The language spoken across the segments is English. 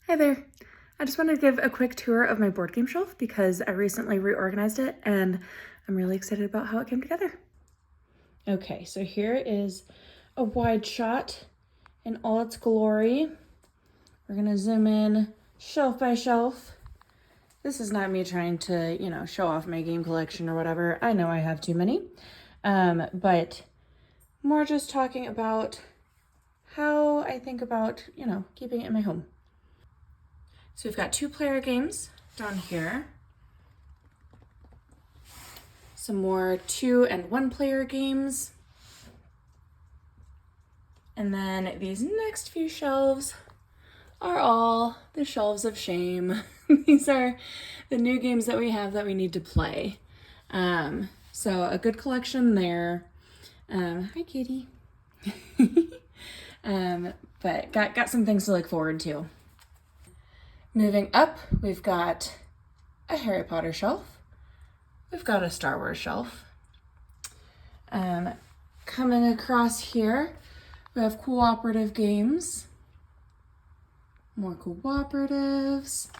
Hi there. I just wanted to give a quick tour of my board game shelf because I recently reorganized it and I'm really excited about how it came together. Okay, so here is a wide shot in all its glory. We're gonna zoom in shelf by shelf. This is not me trying to, show off my game collection or whatever. I know I have too many, but more just talking about how I think about, keeping it in my home. So we've got 2-player games down here. Some more 2- and 1-player games. And then these next few shelves are all the shelves of shame. These are the new games that we have that we need to play. So a good collection there. Hi, kitty. But got some things to look forward to. Moving up, we've got a Harry Potter shelf. We've got a Star Wars shelf. Coming across here, we have cooperative games. More cooperatives.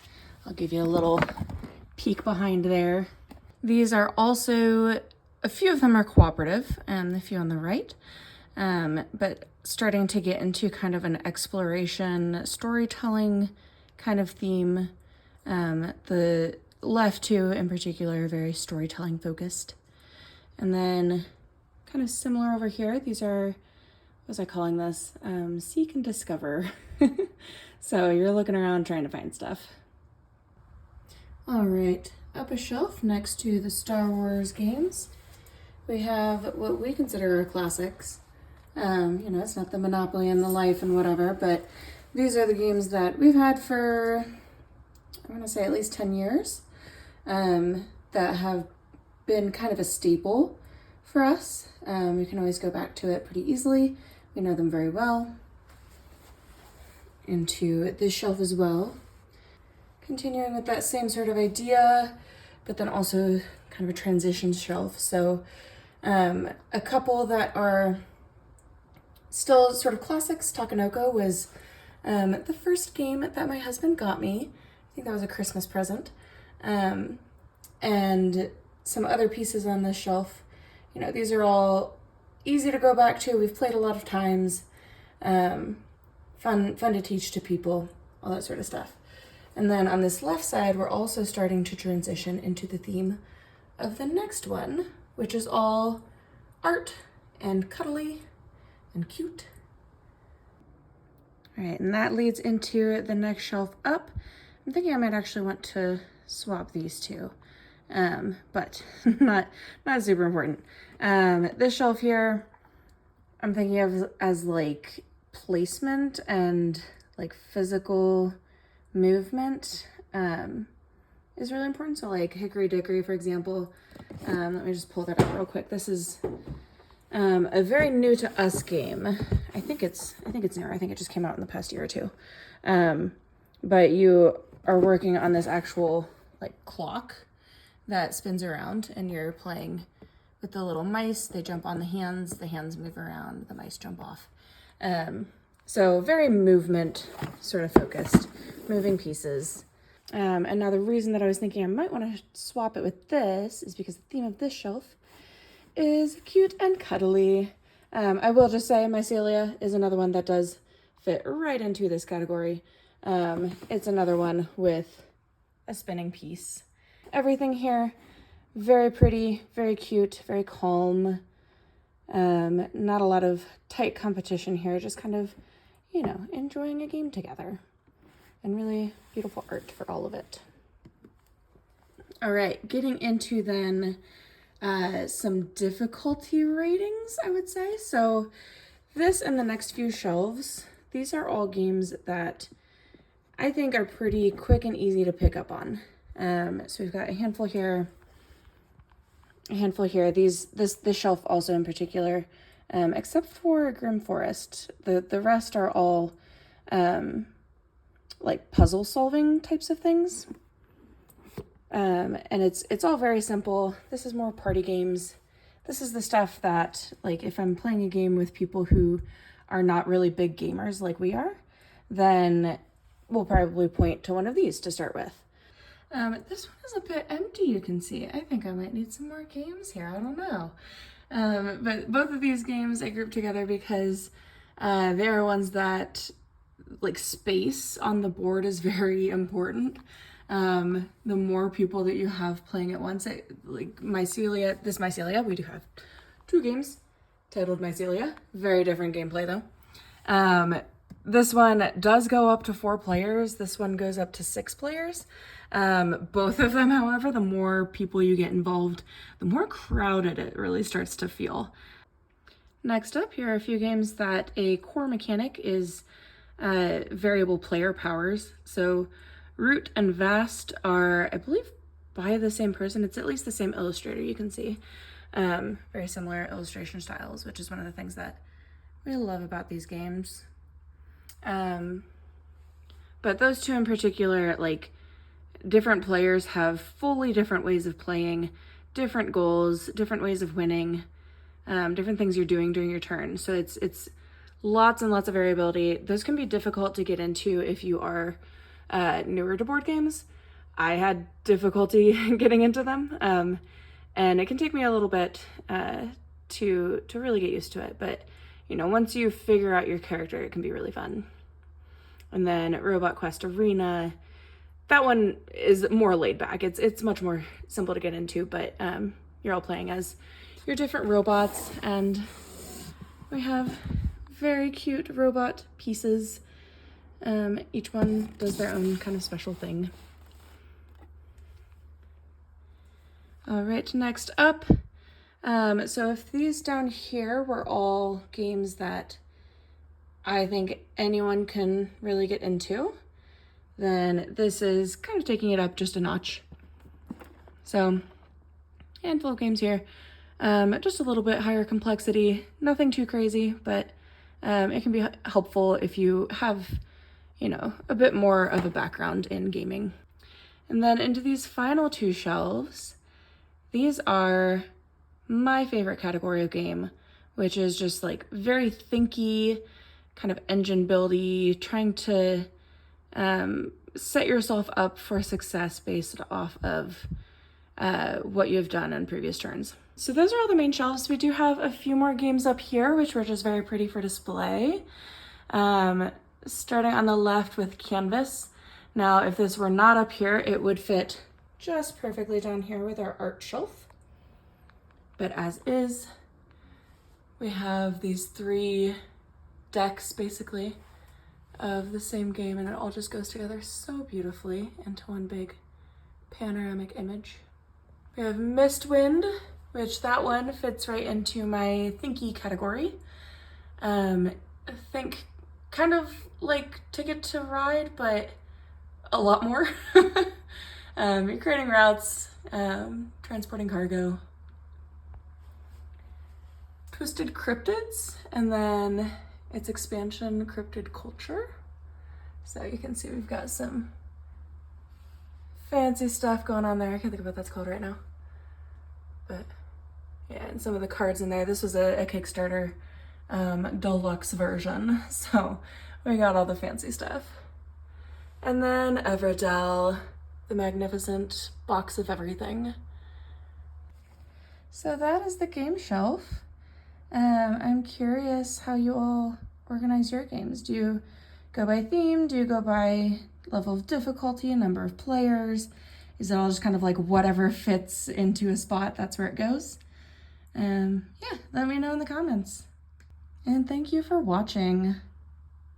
I'll give you a little peek behind there. These are also, a few of them are cooperative, and the few on the right, but starting to get into kind of an exploration, storytelling kind of theme. The left two in particular are very storytelling focused. And then kind of similar over here, these are, what was I calling this? Seek and discover. So you're looking around trying to find stuff. All right, up a shelf next to the Star Wars games, we have what we consider our classics. It's not the Monopoly and the Life and whatever, but these are the games that we've had for, I'm gonna say at least 10 years, that have been kind of a staple for us. We can always go back to it pretty easily. We know them very well. Into this shelf as well. Continuing with that same sort of idea, but then also kind of a transition shelf. So a couple that are still sort of classics. Takenoko was the first game that my husband got me. I think that was a Christmas present. And some other pieces on this shelf. These are all easy to go back to. We've played a lot of times. Fun to teach to people, all that sort of stuff. And then on this left side, we're also starting to transition into the theme of the next one, which is all art and cuddly and cute. All right, and that leads into the next shelf up. I'm thinking I might actually want to swap these two, but not super important. This shelf here, I'm thinking of as like placement and like physical movement is really important. So like Hickory Dickory, for example, let me just pull that out real quick. This is a very new to us game. I think it's newer. I think it just came out in the past year or two. But you are working on this actual like clock that spins around, and you're playing with the little mice. They jump on the hands move around, the mice jump off. So very movement sort of focused, moving pieces. And now the reason that I was thinking I might want to swap it with this is because the theme of this shelf is cute and cuddly. I will just say Mycelia is another one that does fit right into this category. It's another one with a spinning piece. Everything here, very pretty, very cute, very calm. Not a lot of tight competition here, just kind of, enjoying a game together. And really beautiful art for all of it. All right, getting into then some difficulty ratings, I would say. So this and the next few shelves, these are all games that I think are pretty quick and easy to pick up on. So we've got a handful here. This shelf also in particular, except for Grim Forest. The rest are all like puzzle solving types of things. And it's all very simple. This is more party games. This is the stuff that, like, if I'm playing a game with people who are not really big gamers like we are, then we'll probably point to one of these to start with. This one is a bit empty, you can see. I think I might need some more games here, I don't know. But both of these games I grouped together because they are ones that, like, space on the board is very important. The more people that you have playing at once, like this Mycelia, we do have 2 games titled Mycelia. Very different gameplay though. This one does go up to 4 players. This one goes up to 6 players. Both of them, however, the more people you get involved, the more crowded it really starts to feel. Next up, here are a few games that a core mechanic is variable player powers. So Root and Vast are, I believe, by the same person. It's at least the same illustrator, you can see. Very similar illustration styles, which is one of the things that we love about these games. But those 2 in particular, like, different players have fully different ways of playing, different goals, different ways of winning, different things you're doing during your turn. So it's lots and lots of variability. Those can be difficult to get into if you are newer to board games. I had difficulty getting into them, and it can take me a little bit to really get used to it. But you know, once you figure out your character, it can be really fun. And then Robot Quest Arena, that one is more laid back. It's much more simple to get into, but you're all playing as your different robots, and we have very cute robot pieces. Each one does their own kind of special thing. All right, next up. So if these down here were all games that I think anyone can really get into, then this is kind of taking it up just a notch. So, handful of games here. Just a little bit higher complexity, nothing too crazy, but it can be helpful if you have, you know, a bit more of a background in gaming. And then into these final 2 shelves, these are my favorite category of game, which is just like very thinky, kind of engine buildy, trying to set yourself up for success based off of what you've done in previous turns. So those are all the main shelves. We do have a few more games up here, which were just very pretty for display. Starting on the left with Canvas. Now, if this were not up here, it would fit just perfectly down here with our art shelf. But as is, we have these 3 decks, basically, of the same game, and it all just goes together so beautifully into one big panoramic image. We have Mistwind, which that one fits right into my thinky category. Think kind of like Ticket to Ride, but a lot more. You're creating routes, transporting cargo. Twisted Cryptids, and then its expansion, Cryptid Culture. So you can see we've got some fancy stuff going on there. I can't think of what that's called right now. But yeah, and some of the cards in there. This was a Kickstarter deluxe version, so we got all the fancy stuff. And then Everdell, the magnificent box of everything. So that is the game shelf. I'm curious how you all organize your games. Do you go by theme? Do you go by level of difficulty, number of players? Is it all just kind of like whatever fits into a spot, that's where it goes? Yeah, let me know in the comments. And thank you for watching.